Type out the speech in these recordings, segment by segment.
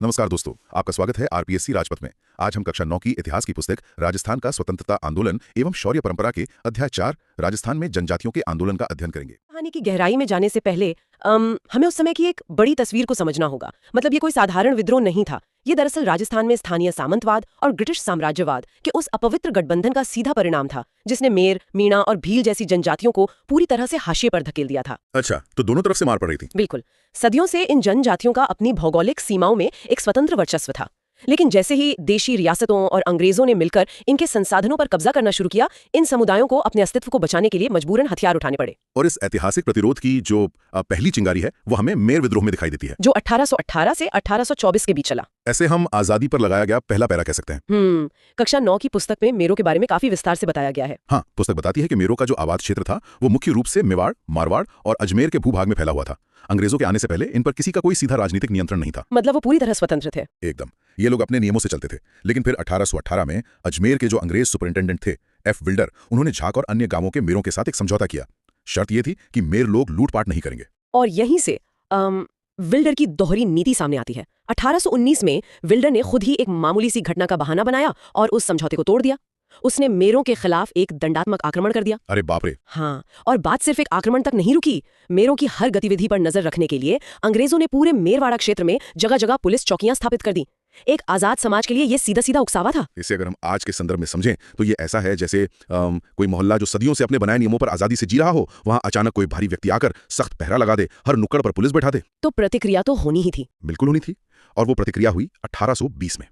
नमस्कार दोस्तों, आपका स्वागत है आरपीएससी राजपथ में। आज हम कक्षा 9 की इतिहास की पुस्तक राजस्थान का स्वतंत्रता आंदोलन एवं शौर्य परंपरा के अध्याय 4 राजस्थान में जनजातियों के आंदोलन का अध्ययन करेंगे। कहानी की गहराई में जाने से पहले हमें उस समय की एक बड़ी तस्वीर को समझना होगा। मतलब ये कोई साधारण विद्रोह नहीं था। ये दरअसल राजस्थान में स्थानीय सामंतवाद और ब्रिटिश साम्राज्यवाद के उस अपवित्र गठबंधन का सीधा परिणाम था जिसने मेर, मीणा और भील जैसी जनजातियों को पूरी तरह से हाशिए पर धकेल दिया था। अच्छा, तो दोनों तरफ से मार पड़ रही थी। बिल्कुल। सदियों से इन जनजातियों का अपनी भौगोलिक सीमाओं में एक स्वतंत्र वर्चस्व था, लेकिन जैसे ही देशी रियासतों और अंग्रेजों ने मिलकर इनके संसाधनों पर कब्जा करना शुरू किया, इन समुदायों को अपने अस्तित्व को बचाने के लिए मजबूरन हथियार उठाने पड़े। और इस ऐतिहासिक प्रतिरोध की जो पहली चिंगारी है वो हमें मेर विद्रोह में दिखाई देती है, जो 1818 से 1824 के बीच चला। ऐसे हम आजादी पर लगाया गया पहला पैरा कह सकते हैं। कक्षा 9 की पुस्तक में मेरों के बारे में काफी विस्तार से बताया गया है। हाँ, पुस्तक बताती है कि मेरों का जो आबाद क्षेत्र था वो मुख्य रूप से मेवाड़, मारवाड़ और अजमेर के भूभाग में फैला हुआ था। अंग्रेजों के आने से पहले इन पर किसी का कोई सीधा राजनीतिक नियंत्रण नहीं था। मतलब वो पूरी तरह स्वतंत्र थे। एकदम, ये लोग अपने नियमों से चलते थे। लेकिन फिर 1818 में अजमेर के जो अंग्रेज सुपरिंटेंडेंट थे एफ विल्डर, उन्होंने झाक और अन्य गांवों के मेरों के साथ एक समझौता किया। शर्त यह थी कि मेर लोग लूटपाट नहीं करेंगे। और यहीं से विल्डर की दोहरी नीति सामने आती है। 1819 में विल्डर ने खुद ही एक मामूली सी घटना का बहाना बनाया और उस समझौते को तोड़ दिया। उसने मेरों के खिलाफ एक दंडात्मक आक्रमण कर दिया। अरे बाप रे! हाँ, और बात सिर्फ एक आक्रमण तक नहीं रुकी। मेरों की हर गतिविधि पर नजर रखने के लिए अंग्रेजों ने पूरे मेरवाड़ा क्षेत्र में जगह जगह पुलिस चौकियां स्थापित कर दी। एक आजाद समाज के लिए ये सीधा सीधा उकसावा था। इसे अगर हम आज के संदर्भ में समझें तो ये ऐसा है जैसे कोई मोहल्ला जो सदियों से अपने बनाए नियमों पर आजादी से जी रहा हो, वहां अचानक कोई भारी व्यक्ति आकर सख्त पहरा लगा दे, हर नुक्कड़ पर पुलिस बैठा दे। तो प्रतिक्रिया तो होनी ही थी। बिल्कुल होनी थी। और वो प्रतिक्रिया हुई 1820 में।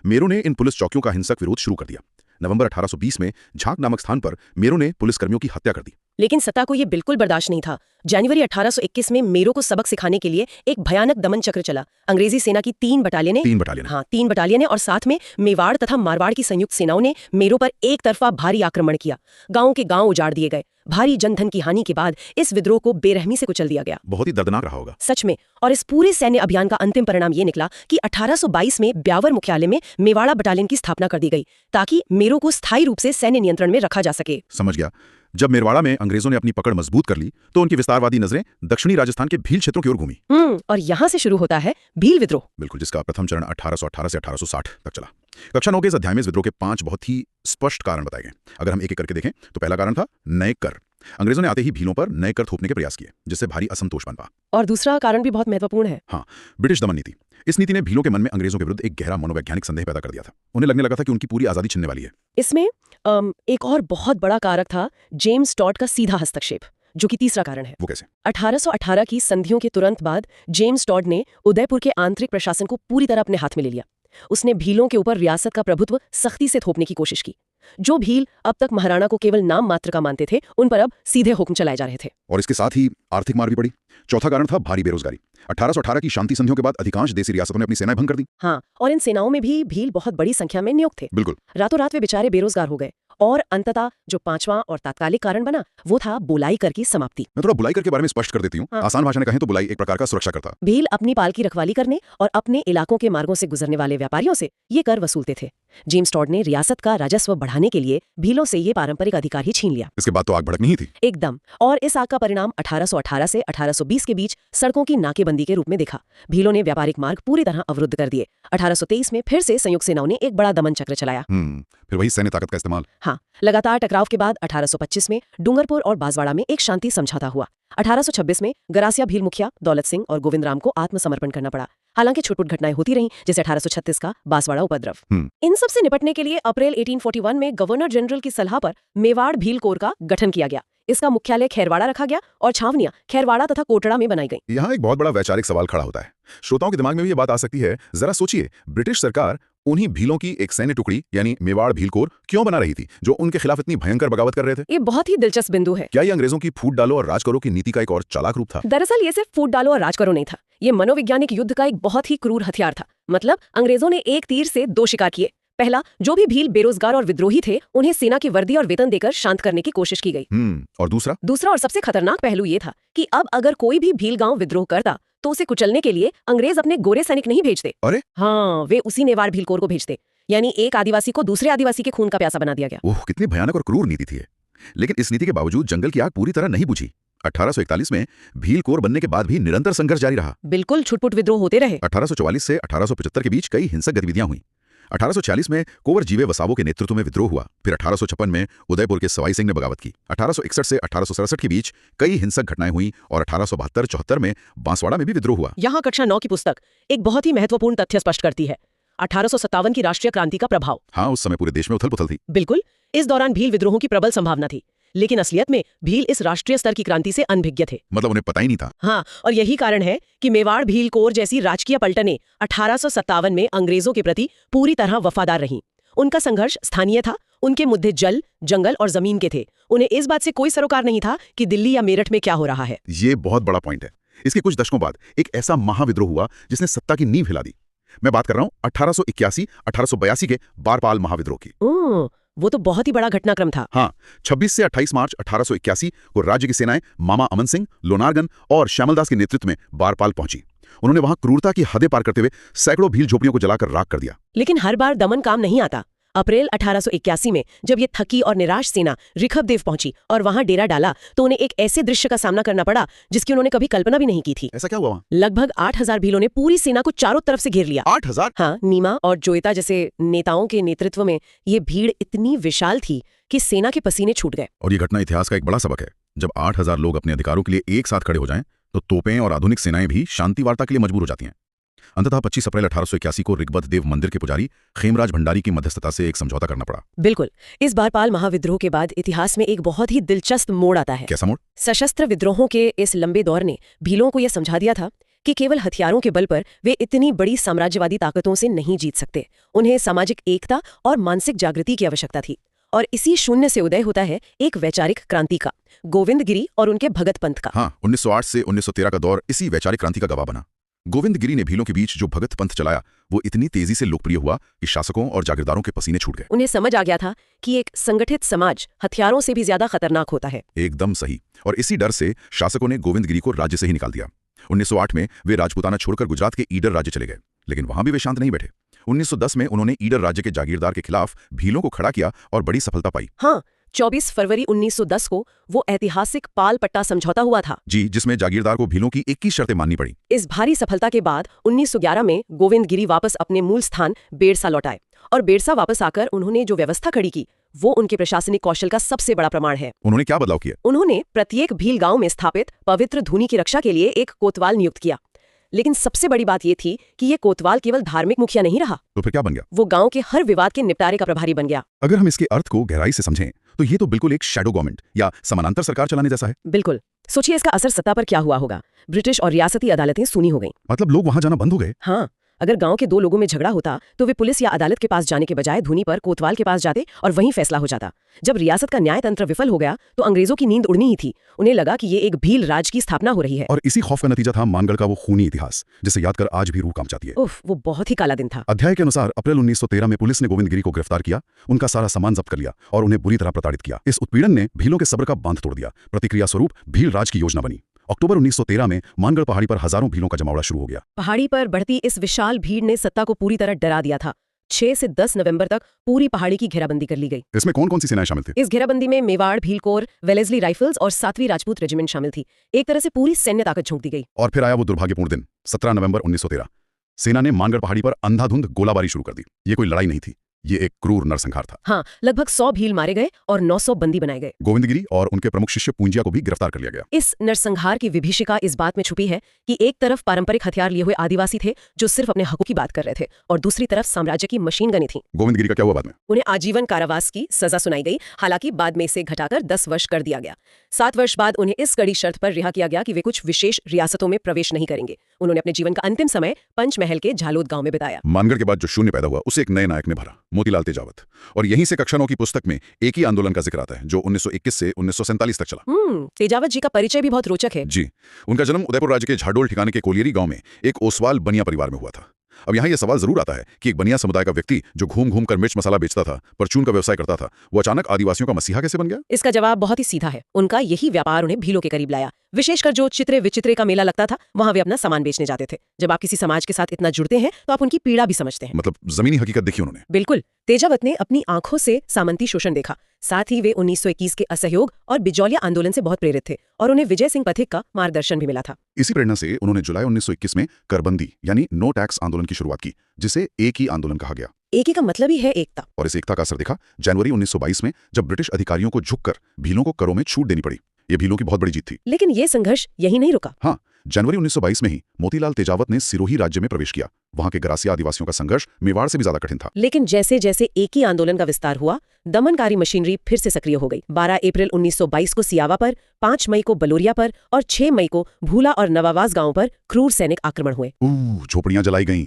मेरों ने इन पुलिस चौकियों का हिंसक विरोध शुरू कर दिया। नवंबर 1820 में झाक नामक स्थान पर मेरों ने पुलिसकर्मियों की हत्या कर दी। लेकिन सत्ता को यह बिल्कुल बर्दाश्त नहीं था। जनवरी 1821 में मेरों को सबक सिखाने के लिए एक भयानक दमन चक्र चला। अंग्रेजी सेना की 3 बटालियनें और साथ में मेवाड़ तथा मारवाड़ की संयुक्त सेनाओं ने मेरों पर एक तरफा भारी आक्रमण किया। गांव के गांव उजाड़ दिए गए। भारी जनधन की हानि के बाद इस विद्रोह को बेरहमी से कुचल दिया गया। बहुत ही दर्दनाक रहा होगा सच में। और इस पूरे सैन्य अभियान का अंतिम परिणाम ये निकला कि 1822 में ब्यावर मुख्यालय में मेवाड़ा बटालियन की स्थापना कर दी गई ताकि मेरों को स्थायी रूप से सैन्य नियंत्रण में रखा जा सके। समझ गया। जब मेरवाड़ा में अंग्रेजों ने अपनी पकड़ मजबूत कर ली तो उनकी विस्तारवादी नजरें दक्षिणी राजस्थान के भील क्षेत्रों की ओर घूमी। और यहाँ से शुरू होता है भील विद्रोह। बिल्कुल, जिसका प्रथम चरण 1818 से 1860 तक चला। कक्षा 9 के इस अध्याय में इस विद्रोह के 5 बहुत ही स्पष्ट कारण बताए गए। अगर हम एक एक करके देखें तो पहला कारण था नए कर। अंग्रेजों ने आते ही भीलों पर नए कर थोपने के प्रयास किए, जिससे भारी असंतोष बना। और दूसरा कारण भी बहुत महत्वपूर्ण है। हाँ, ब्रिटिश दमन नीति। इस नीति ने भीलों के मन में अंग्रेजों के विरुद्ध एक गहरा मनोवैज्ञानिक संदेह पैदा कर दिया था। उन्हें लगने लगा था कि उनकी पूरी आजादी छिनने वाली है। इसमें एक और बहुत बड़ा कारक था जेम्स टॉड का सीधा हस्तक्षेप, जो कि तीसरा कारण है। वो कैसे? 1818 की संधियों के तुरंत बाद जेम्स टॉड ने उदयपुर के आंतरिक प्रशासन को पूरी तरह अपने हाथ में ले लिया। उसने भीलों के ऊपर रियासत का प्रभुत्व सख्ती से थोपने की कोशिश की। जो भील अब तक महाराणा को केवल नाम मात्र का मानते थे, उन पर अब सीधे हुक्म चलाए जा रहे थे। और इसके साथ ही आर्थिक मार भी पड़ी। चौथा कारण था भारी बेरोजगारी। 1818 की शांति संधियों के बाद अधिकांश देसी रियासतों ने अपनी सेनाएं भंग कर दी। हाँ, और इन सेनाओं में भी भील बहुत बड़ी संख्या में नियुक्त थे। बिल्कुल। रातों रात वे बेचारे बेरोजगार हो गए। और अंततः जो 5वां और तात्कालिक कारण बना वो था बुलाई कर की समाप्ति। मैं थोड़ा बुलाई कर के बारे में स्पष्ट कर देती हूँ। हाँ। आसान भाषा में कहें तो बुलाई एक प्रकार का सुरक्षा कर था। भील अपनी पाल की रखवाली करने और अपने इलाकों के मार्गों से गुजरने वाले व्यापारियों से ये कर वसूलते थे। जेम्स टॉड ने रियासत का राजस्व बढ़ाने के लिए भीलों से ये पारंपरिक अधिकार ही छीन लिया। इसके बाद तो आग भड़क नहीं थी। एकदम। और इस आग का परिणाम 1818 से 1820 के बीच सड़कों की नाकेबंदी के रूप में दिखा। भीलों ने व्यापारिक मार्ग पूरी तरह अवरुद्ध कर दिए। 1823 में फिर से संयुक्त सेनाओं ने एक बड़ा दमन चक्र चलाया। फिर वही सैन्य ताकत का इस्तेमाल। हाँ, लगातार टकराव के बाद 1825 में डूंगरपुर और बांसवाड़ा में एक शांति समझौता हुआ। 1826 में गरासिया भील मुखिया दौलत सिंह और गोविंद राम को आत्मसमर्पण करना पड़ा। हालांकि छुटपुट घटनाएं होती रहीं, जैसे 1836 का बांसवाड़ा उपद्रव। इन सब से निपटने के लिए अप्रैल 1841 में गवर्नर जनरल की सलाह पर मेवाड़ भील कोर का गठन किया गया। इसका मुख्यालय खैरवाड़ा रखा गया और छावनियां खैरवाड़ा तथा कोटड़ा में बनाई गई। यहाँ एक बहुत बड़ा वैचारिक सवाल खड़ा होता है। श्रोताओं के दिमाग में भी ये बात आ सकती है, जरा सोचिए, ब्रिटिश सरकार उन्हीं भीलों की एक सैन्य टुकड़ी यानी मेवाड़ भील कोर क्यों बना रही थी, जो उनके खिलाफ इतनी भयंकर बगावत कर रहे थे? ये बहुत ही दिलचस्प बिंदु है। क्या ये अंग्रेजों की फूट डालो और राज करो की नीति का एक और चालाक रूप था? दरअसल ये सिर्फ फूट डालो और राज करो नहीं था। ये मनोवैज्ञानिक युद्ध का एक बहुत ही क्रूर हथियार था। मतलब अंग्रेजों ने एक तीर से 2 शिकार किए। पहला, जो भी भील बेरोजगार और विद्रोही थे उन्हें सेना की वर्दी और वेतन देकर शांत करने की कोशिश की गई। और दूसरा और सबसे खतरनाक पहलू ये था कि अब अगर कोई भी भील गांव विद्रोह करता तो उसे कुचलने के लिए अंग्रेज अपने गोरे सैनिक नहीं भेजते। अरे हाँ, वे उसी नेवाड़ भील कोर को भेजते। यानी एक आदिवासी को दूसरे आदिवासी के खून का प्यासा बना दिया गया। ओह, कितनी भयानक और क्रूर नीति थी। लेकिन इस नीति के बावजूद जंगल की आग पूरी तरह नहीं बुझी। 1841 में भील कोर बनने के बाद भी निरंतर संघर्ष जारी रहा। बिल्कुल, छुटपुट विद्रोह होते रहे। 1844 से 1875 के बीच कई हिंसक गतिविधियां हुई। 1846 में कुंवर जीवे वसावो के नेतृत्व में विद्रोह हुआ। फिर 1856 में उदयपुर के सवाई सिंह ने बगावत की। 1861 से 1867 के बीच कई हिंसक घटनाएं हुई और 1872-74 में बांसवाड़ा में भी विद्रोह हुआ। यहाँ कक्षा 9 की पुस्तक एक बहुत ही महत्वपूर्ण तथ्य स्पष्ट करती है, 1857 की राष्ट्रीय क्रांति का प्रभाव। हाँ, उस समय पूरे देश में उथल पुथल थी। बिल्कुल, इस दौरान भील विद्रोहों की प्रबल संभावना थी, लेकिन असलियत में भील इस राष्ट्रीय स्तर की क्रांति से अनभिज्ञ थे। मतलब उन्हें पता ही नहीं था। हाँ, और यही कारण है कि मेवाड़ भील कोर जैसी राजकीय पलटनें 1857 में अंग्रेजों के प्रति पूरी तरह वफादार रहीं। उनका संघर्ष स्थानीय था, उनके मुद्दे जल, जंगल और जमीन के थे। उन्हें इस बात से कोई सरोकार नहीं था कि दिल्ली या मेरठ में क्या हो रहा है। ये बहुत बड़ा पॉइंट है। इसके कुछ दशकों बाद एक ऐसा महाविद्रोह हुआ जिसने सत्ता की नींव हिला दी। मैं बात कर रहा हूँ 1881-1882 के बारपाल महाविद्रोह की। वो तो बहुत ही बड़ा घटनाक्रम था। हाँ, 26 से 28 मार्च 1881 को राज्य की सेनाएं को मामा अमन सिंह, लोनारगन और श्यामलदास के नेतृत्व में बारपाल पहुंची। उन्होंने वहां क्रूरता की हदें पार करते हुए सैकड़ों भील झोपड़ियों को जलाकर राख कर दिया। लेकिन हर बार दमन काम नहीं आता। अप्रैल 1881 में जब ये थकी और निराश सेना रिखबदेव पहुंची और वहां डेरा डाला, तो उन्हें एक ऐसे दृश्य का सामना करना पड़ा जिसकी उन्होंने कभी कल्पना भी नहीं की थी। ऐसा क्या हुआ वहां? लगभग 8000 भीलों ने पूरी सेना को चारों तरफ से घेर लिया। 8000? हाँ, नीमा और जोइता जैसे नेताओं के नेतृत्व में ये भीड़ इतनी विशाल थी कि सेना के पसीने छूट गए। और ये घटना इतिहास का एक बड़ा सबक है। जब 8000 लोग अपने अधिकारों के लिए एक साथ खड़े हो जाएं, तो तोपें और आधुनिक सेनाएं भी शांति वार्ता के लिए मजबूर हो जाती हैं। अंततः 25 अप्रैल 1881 को ऋग्बद देव मंदिर के पुजारी खेमराज भंडारी की मध्यस्थता से एक समझौता करना पड़ा। बिल्कुल, इस बारपाल महाविद्रोह के बाद इतिहास में एक बहुत ही दिलचस्प मोड़ आता है। कैसा मोड़? सशस्त्र विद्रोहों के इस लंबे दौर ने भीलों को यह समझा दिया था कि केवल हथियारों के बल पर वे इतनी बड़ी साम्राज्यवादी ताकतों से नहीं जीत सकते। उन्हें सामाजिक एकता और मानसिक जागृति की आवश्यकता थी। और इसी शून्य से उदय होता है एक वैचारिक क्रांति का, गोविंद गिरी और उनके भगत पंथ का। हाँ, 1908 से 1913 का दौर इसी वैचारिक क्रांति का गवाह बना। गोविंद गिरी ने भीलों के बीच जो भगत पंथ चलाया, वो इतनी तेजी से लोकप्रिय हुआ कि शासकों और जागीरदारों के पसीने छूट गए। उन्हें समझ आ गया था कि एक संगठित समाज हथियारों से भी ज्यादा खतरनाक होता है। एकदम सही। और इसी डर से शासकों ने गोविंद गिरी को राज्य से ही निकाल दिया। 1908 में वे राजपूताना छोड़कर गुजरात के ईडर राज्य चले गए, लेकिन वहां भी वे शांत नहीं बैठे। 1910 में उन्होंने ईडर राज्य के जागीरदार के खिलाफ भीलों को खड़ा किया और बड़ी सफलता पाई। हाँ, 24 फरवरी 1910 को वो ऐतिहासिक पाल पट्टा समझौता हुआ था जी, जिसमें जागीरदार को भीलों की 21 शर्तें माननी पड़ी। इस भारी सफलता के बाद 1911 में गोविंद गिरी वापस अपने मूल स्थान बेरसा लौट आए और बेरसा वापस आकर उन्होंने जो व्यवस्था खड़ी की, वो उनके प्रशासनिक कौशल का सबसे बड़ा प्रमाण है। उन्होंने क्या बदलाव किया? उन्होंने प्रत्येक भील गांव में स्थापित पवित्र धूनी की रक्षा के लिए एक कोतवाल नियुक्त किया। लेकिन सबसे बड़ी बात ये थी कि ये कोतवाल केवल धार्मिक मुखिया नहीं रहा। तो फिर क्या बन गया? वो गांव के हर विवाद के निपटारे का प्रभारी बन गया। अगर हम इसके अर्थ को गहराई से समझें, तो ये तो बिल्कुल एक शैडो गवर्नमेंट या समानांतर सरकार चलाने जैसा है। बिल्कुल। सोचिए इसका असर सत्ता पर क्या हुआ होगा। ब्रिटिश और रियासती अदालतें सूनी हो गईं। मतलब लोग वहां जाना बंद हो गए? हाँ, अगर गांव के दो लोगों में झगड़ा होता तो वे पुलिस या अदालत के पास जाने के बजाय धूनी पर कोतवाल के पास जाते और वहीं फैसला हो जाता। जब रियासत का न्याय तंत्र विफल हो गया तो अंग्रेजों की नींद उड़नी ही थी। उन्हें लगा कि ये एक भील राज की स्थापना हो रही है। और इसी खौफ का नतीजा था मानगढ़ का वो खूनी इतिहास, जिसे याद कर आज भी रूह कांप जाती है। उफ, वो बहुत ही काला दिन था। अध्याय के अनुसार अप्रैल 1913 में पुलिस ने गोविंद गिरी को गिरफ्तार किया, उनका सारा सामान जब्त कर लिया और उन्हें बुरी तरह प्रताड़ित किया। इस उत्पीड़न ने भीलों के सब्र का बांध तोड़ दिया। प्रतिक्रिया स्वरूप भील राज की योजना बनी। अक्टूबर 1913 में मानगढ़ पहाड़ी पर हजारों भीलों का जमावड़ा शुरू हो गया। पहाड़ी पर बढ़ती इस विशाल भीड़ ने सत्ता को पूरी तरह डरा दिया था। 6 से 10 नवंबर तक पूरी पहाड़ी की घेराबंदी कर ली गई। इसमें कौन कौन सी सेनाएं शामिल थी? इस घेराबंदी में Mewar Bhil core, Wellesley rifles और 7वीं राजपूत रेजिमेंट शामिल थी। एक तरह से पूरी सैन्य ताकत झोंक दी गई। और फिर आया वो दुर्भाग्यपूर्ण दिन, 17 नवंबर 1913। सेना ने मानगढ़ पहाड़ी पर अंधाधुंध गोलाबारी शुरू कर दी। ये कोई लड़ाई नहीं थी, ये एक क्रूर नरसंहार था। हाँ, लगभग 100 भील मारे गए और 900 बंदी बनाए गए। गोविंद गिरी और उनके प्रमुख शिष्य पूंजिया को भी गिरफ्तार कर लिया गया। इस नरसंहार की विभीषिका इस बात में छुपी है कि एक तरफ पारंपरिक हथियार लिए हुए आदिवासी थे जो सिर्फ अपने हकों की बात कर रहे थे, और दूसरी तरफ साम्राज्य की मशीन गनें थीं। गोविंद गिरी का क्या हुआ बाद में? उन्हें आजीवन कारावास की सजा सुनाई गई। हालांकि बाद में इसे घटाकर 10 वर्ष कर दिया गया। 7 वर्ष बाद उन्हें इस कड़ी शर्त पर रिहा किया गया कि वे कुछ विशेष रियासतों में प्रवेश नहीं करेंगे। उन्होंने अपने जीवन का अंतिम समय पंचमहल के झालोद गांव में बिताया। मानगढ़ के बाद जो शून्य पैदा हुआ, उसे एक नए नायक ने भरा, मोतीलाल तेजावत। और यहीं से कक्षा 9 की पुस्तक में एक ही आंदोलन का जिक्र आता है जो 1921 से 1947 तक चला। तेजावत जी का परिचय भी बहुत रोचक है। जी, उनका जन्म उदयपुर राज्य के झाडोल ठिकाने के कोलियरी गांव में एक ओसवाल बनिया परिवार में हुआ था। अब यहाँ यह सवाल जरूर आता है कि एक बनिया समुदाय का व्यक्ति जो घूम घूम कर मिर्च मसाला बेचता था, परचून का व्यवसाय करता था, वो अचानक आदिवासियों का मसीहा कैसे बन गया? इसका जवाब बहुत ही सीधा है। उनका यही व्यापार उन्हें भीलों के करीब लाया। विशेषकर जो चित्रे विचित्रे का मेला लगता था, वहां वे अपना सामान बेचने जाते थे। जब आप किसी समाज के साथ इतना जुड़ते हैं तो आप उनकी पीड़ा भी समझते हैं। मतलब जमीनी हकीकत देखी उन्होंने। बिल्कुल। तेजावत ने अपनी आंखों से सामंती शोषण देखा। साथ ही वे 1921 के असहयोग और बिजौलिया आंदोलन से बहुत प्रेरित थे और उन्हें विजय सिंह पथिक का मार्गदर्शन भी मिला था। इसी प्रेरणा से उन्होंने जुलाई 1921 में करबंदी यानी नो टैक्स आंदोलन की शुरुआत की, जिसे एक ही आंदोलन कहा गया। एक ही का मतलब ही है एकता। और इस एकता का असर दिखा जनवरी 1922 में, जब ब्रिटिश अधिकारियों को झुककर भीलों को करों में छूट देनी पड़ी। ये भीलों की बहुत बड़ी जीत थी। लेकिन ये संघर्ष यही नहीं रुका। हाँ, जनवरी 1922 में ही मोतीलाल तेजावत ने सिरोही राज्य में प्रवेश किया। वहां के गरासिया आदिवासियों का संघर्ष मेवाड़ से भी ज्यादा कठिन था। लेकिन जैसे जैसे एक ही आंदोलन का विस्तार हुआ, दमनकारी मशीनरी फिर से सक्रिय हो गई। 12 अप्रैल 1922 को सियावा पर, 5 मई को बलोरिया पर और 6 मई को भूला और नवावास गांव पर क्रूर सैनिक आक्रमण हुए। झोपड़ियां जलाई गईं।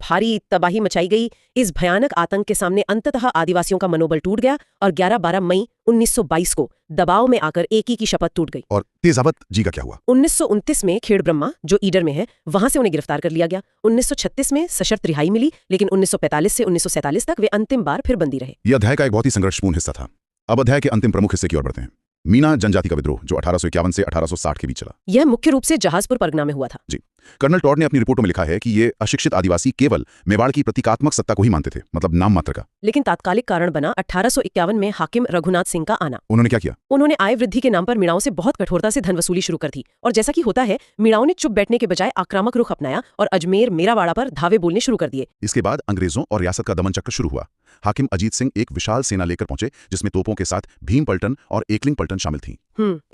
भारी तबाही मचाई गई। इस भयानक आतंक के सामने अंततः आदिवासियों का मनोबल टूट गया और 11-12 मई 1922 को दबाव में आकर एकी की शपथ टूट गई। और तेजावत जी का क्या हुआ? 1929 में खेड़ ब्रह्मा, जो ईडर में है, वहां से उन्हें गिरफ्तार कर लिया गया। 1936 में सशर्त रिहाई मिली, लेकिन 1945 से 1947 तक वे अंतिम बार फिर बंदी रहे। यह अध्याय का एक बहुत ही संघर्षपूर्ण हिस्सा था। अब अध्याय के अंतिम प्रमुख हिस्से की ओर बढ़ते हैं। मीना जनजाति का विद्रोह, जो 1851 से 1860 के बीच चला। यह मुख्य रूप से जहाजपुर परगना में हुआ था। जी, कर्नल टॉड ने अपनी रिपोर्टों में लिखा है कि ये अशिक्षित आदिवासी केवल मेवाड़ की प्रतीकात्मक सत्ता को ही मानते थे, मतलब नाम मात्र का। लेकिन तात्कालिक कारण बना 1851 में हाकिम रघुनाथ सिंह का आना। उन्होंने क्या किया? उन्होंने आय वृद्धि के नाम पर मीणाओं से बहुत कठोरता से धन वसूली शुरू कर दी, और जैसा कि होता है, मीणाओं ने चुप बैठने के बजाय आक्रामक रुख अपनाया और अजमेर मेरावाड़ा पर धावे बोलने शुरू कर दिए। इसके बाद अंग्रेजों और रियासत का दमन चक्र शुरू हुआ। हाकिम अजीत सिंह एक विशाल सेना लेकर पहुंचे, जिसमें तोपों के साथ भीम पलटन और एकलिंग पलटन शामिल थीं।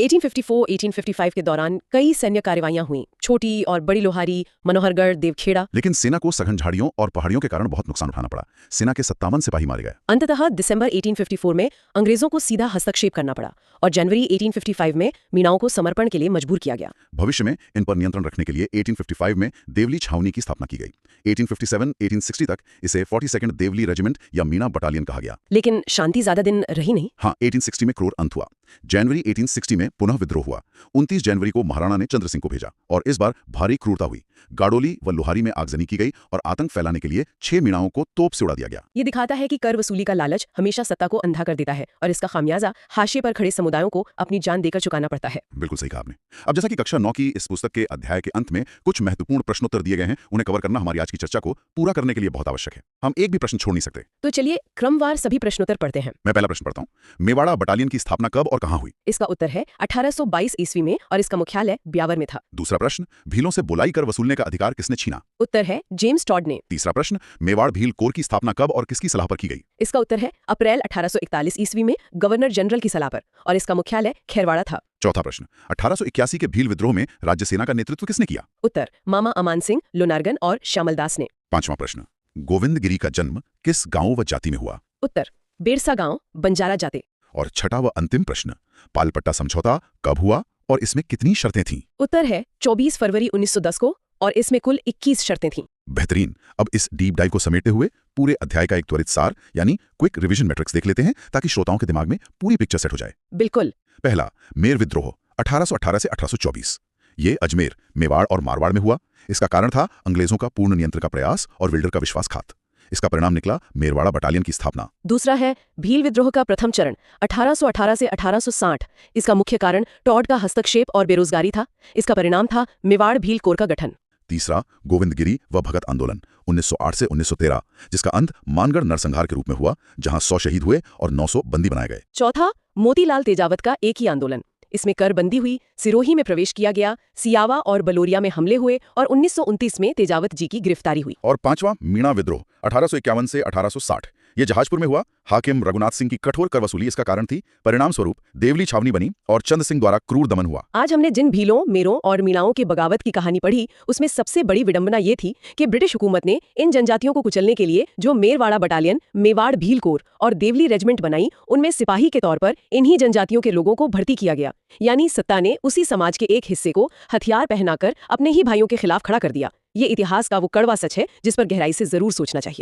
1854-1855 के दौरान कई सैन्य कार्रवाइयां हुईं, छोटी और बड़ी लोहारी, मनोहरगढ़, देवखेड़ा। लेकिन सेना को सघन झाड़ियों और पहाड़ियों के कारण बहुत नुकसान उठाना पड़ा। सेना के 57 सिपाही मारे गए। अंततः दिसंबर 1854 में अंग्रेजों को सीधा हस्तक्षेप करना पड़ा और जनवरी 1855 में मीणाओं को समर्पण के लिए मजबूर किया गया। भविष्य में इन पर नियंत्रण रखने के लिए 1855 में देवली छावनी की स्थापना की गई। 1857-1860 तक इसे 42nd देवली रेजिमेंट या मीना बटालियन कहा गया। लेकिन शांति ज्यादा दिन रही नहीं। हाँ, 1860 में क्रूर अंत हुआ। जनवरी 1860 में पुनः विद्रोह हुआ। 29 जनवरी को महाराणा ने चंद्र सिंह को भेजा और इस बार भारी क्रूरता हुई। गाड़ोली व लोहारी में आगजनी की गई और आतंक फैलाने के लिए 6 मीणाओं को तोप से उड़ा दिया गया। ये दिखाता है कि कर वसूली का लालच हमेशा सत्ता को अंधा कर देता है और इसका खामियाजा हाशिए पर खड़े समुदायों को अपनी जान देकर चुकाना पड़ता है। बिल्कुल सही कहा आपने। अब जैसा कि कक्षा 9 की इस पुस्तक के अध्याय के अंत में कुछ महत्वपूर्ण प्रश्नोत्तर दिए गए हैं, उन्हें कवर करना हमारी आज की चर्चा को पूरा करने के लिए बहुत आवश्यक है। हम एक भी प्रश्न छोड़ नहीं सकते। तो चलिए क्रमवार सभी प्रश्नोत्तर पढ़ते हैं। मैं पहला प्रश्न पढ़ता हूँ। मेवाड़ा बटालियन की स्थापना कब और कहाँ हुई? इसका उत्तर है 1822 ईस्वी में और इसका मुख्यालय ब्यावर में था। दूसरा प्रश्न, भीलों से बुलाई कर वसूलने का अधिकार किसने छीना? उत्तर है जेम्स टॉड ने। तीसरा प्रश्न, मेवाड़ भील कोर की स्थापना कब और किसकी सलाह पर की गई? इसका उत्तर है अप्रैल 1841 ईस्वी में गवर्नर जनरल की सलाह पर और इसका मुख्यालय खैरवाड़ा था। चौथा प्रश्न, 1881 के भील विद्रोह में राज्य सेना का नेतृत्व किसने किया? उत्तर मामा अमान सिंह, लोनारगन और श्यामलदास ने। पांचवां प्रश्न, गोविंदगिरी का जन्म किस गांव व जाति में हुआ? उत्तर बेरसा गांव, बंजारा जाति। और छठा व अंतिम प्रश्न, पालपट्टा समझौता कब हुआ और इसमें कितनी शर्तें थीं? उत्तर है 24 फरवरी 1910 को और इसमें कुल 21 शर्तें थीं। बेहतरीन। अब इस डीप डाइव को समेटते हुए पूरे अध्याय का एक त्वरित सार यानी क्विक रिवीजन मैट्रिक्स देख लेते हैं, ताकि श्रोताओं के दिमाग में पूरी पिक्चर सेट हो जाए। बिल्कुल। पहला, मेर विद्रोह 1818 से 1824। ये अजमेर, मेवाड़ और मारवाड़ में हुआ। इसका कारण था अंग्रेजों का पूर्ण नियंत्रण का प्रयास और विल्डर का विश्वासघात। इसका परिणाम निकला मेरवाड़ा बटालियन की स्थापना। दूसरा है भील विद्रोह का प्रथम चरण 1818 से 1860। इसका मुख्य कारण टॉड का हस्तक्षेप और बेरोजगारी था। इसका परिणाम था मेवाड़ भील कोर का गठन। तीसरा, गोविंदगिरी व भगत आंदोलन 1908 से 1913, जिसका अंत मानगढ़ नरसंहार के रूप में हुआ, जहां 100 शहीद हुए और 900 बंदी बनाए गए। चौथा, मोतीलाल तेजावत का एक ही आंदोलन। इसमें कर बंदी हुई, सिरोही में प्रवेश किया गया, सियावा और बलोरिया में हमले हुए और 1929 में तेजावत जी की गिरफ्तारी हुई। और पांचवा, मीणा विद्रोह 1851 से 1860। ये जहाजपुर में हुआ। हाकिम रघुनाथ सिंह की कठोर कर वसूली इसका कारण थी। परिणाम स्वरूप देवली छावनी बनी और चंद सिंह द्वारा क्रूर दमन हुआ। आज हमने जिन भीलों, मेरों और मीणाओं की बगावत की कहानी पढ़ी, उसमें सबसे बड़ी विडंबना ये थी कि ब्रिटिश हुकूमत ने इन जनजातियों को कुचलने के लिए जो मेरवाड़ा बटालियन, मेवाड़ भील कोर और देवली रेजिमेंट बनाई, उनमें सिपाही के तौर पर इन्हीं जनजातियों के लोगों को भर्ती किया गया। यानी सत्ता ने उसी समाज के एक हिस्से को हथियार पहनाकर अपने ही भाइयों के खिलाफ खड़ा कर दिया। ये इतिहास का वो कड़वा सच है जिस पर गहराई से जरूर सोचना चाहिए।